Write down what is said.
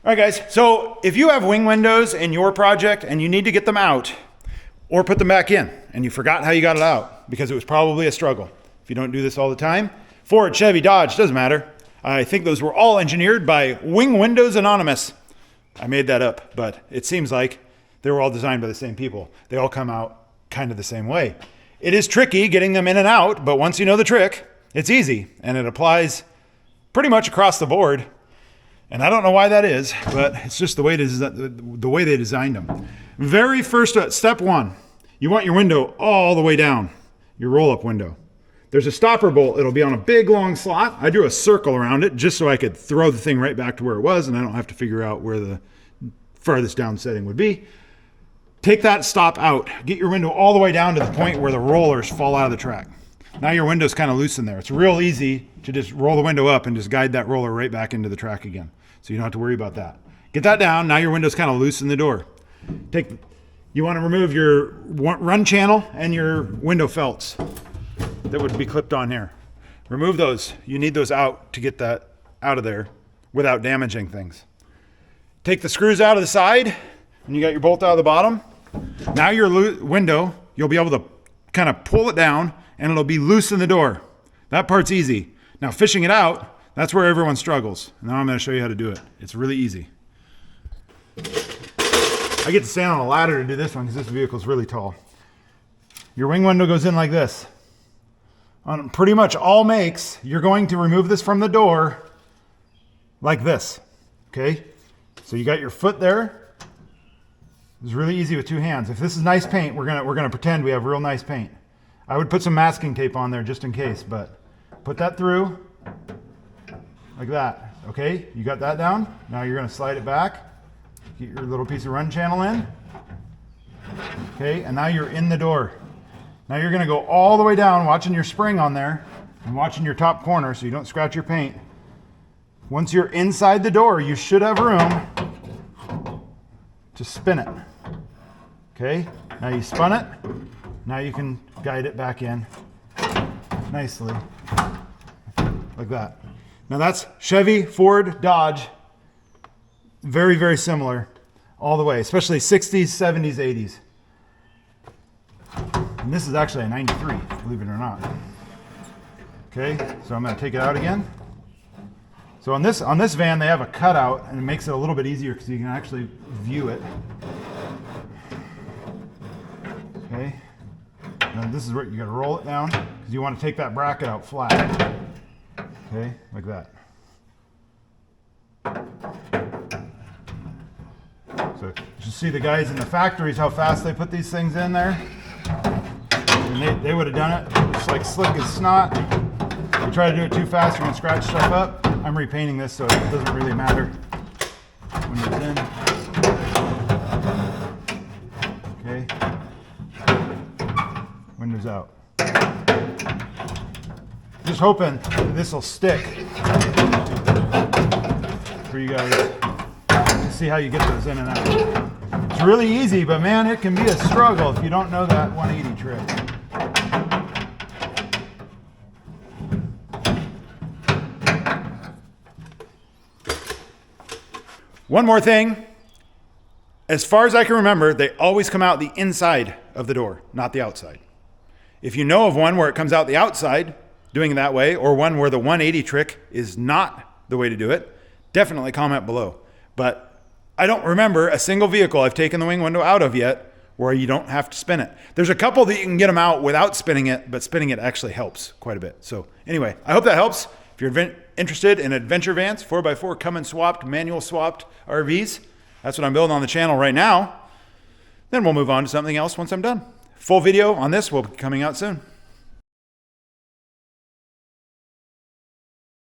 All right, guys, so if you have wing windows in your project and you need to get them out or put them back in and you forgot how you got it out because it was probably a struggle. If you don't do this all the time, Ford, Chevy, Dodge, doesn't matter. I think those were all engineered by Wing Windows Anonymous. I made that up, but it seems like they were all designed by the same people. They all come out kind of the same way. It is tricky getting them in and out, but once you know the trick, it's easy and it applies pretty much across the board. And I don't know why that is, but it's just the way they designed them. Very first, step one, you want your window all the way down, your roll-up window. There's a stopper bolt. It'll be on a big, long slot. I drew a circle around it just so I could throw the thing right back to where it was, and I don't have to figure out where the farthest down setting would be. Take that stop out. Get your window all the way down to the point where the rollers fall out of the track. Now your window's kind of loose in there. It's real easy to just roll the window up and just guide that roller right back into the track again. So you don't have to worry about that. Get that down. Now your window's kind of loose in the door. You want to remove your run channel and your window felts that would be clipped on here. Remove those. You need those out to get that out of there without damaging things. Take the screws out of the side and you got your bolt out of the bottom. Now your window, you'll be able to kind of pull it down and it'll be loose in the door. That part's easy. Now fishing it out, that's where everyone struggles. Now I'm going to show you how to do it. It's really easy. I get to stand on a ladder to do this one because this vehicle's really tall. Your wing window goes in like this. On pretty much all makes, you're going to remove this from the door like this. Okay? So you got your foot there. It's really easy with two hands. If this is nice paint, we're gonna pretend we have real nice paint. I would put some masking tape on there just in case, but put that through like that. Okay, you got that down. Now you're gonna slide it back. Get your little piece of run channel in. Okay, and now you're in the door. Now you're gonna go all the way down, watching your spring on there and watching your top corner so you don't scratch your paint. Once you're inside the door, you should have room to spin it. Okay, now you spun it. Now you can guide it back in nicely, like that. Now that's Chevy, Ford, Dodge. Very, very similar all the way, especially 60s, 70s, 80s. And this is actually a 93, believe it or not. Okay, so I'm gonna take it out again. So on this van, they have a cutout and it makes it a little bit easier because you can actually view it. Okay, now this is where you gotta roll it down because you want to take that bracket out flat. Okay, like that. So you see the guys in the factories, how fast they put these things in there. And they would have done it just like slick as snot. If you try to do it too fast, you're gonna scratch stuff up. I'm repainting this so it doesn't really matter when it's in. Okay. Windows out. Just hoping this will stick for you guys to see how you get those in and out. It's really easy, but man, it can be a struggle if you don't know that 180 trick. One more thing. As far as I can remember, they always come out the inside of the door, not the outside. If you know of one where it comes out the outside, doing it that way, or one where the 180 trick is not the way to do it, definitely comment below. But I don't remember a single vehicle I've taken the wing window out of yet where you don't have to spin it. There's a couple that you can get them out without spinning it, but spinning it actually helps quite a bit. So anyway, I hope that helps. If you're interested in adventure vans, 4x4 Cummins swapped, manual swapped RVs, that's what I'm building on the channel right now. Then we'll move on to something else once I'm done. Full video on this will be coming out soon.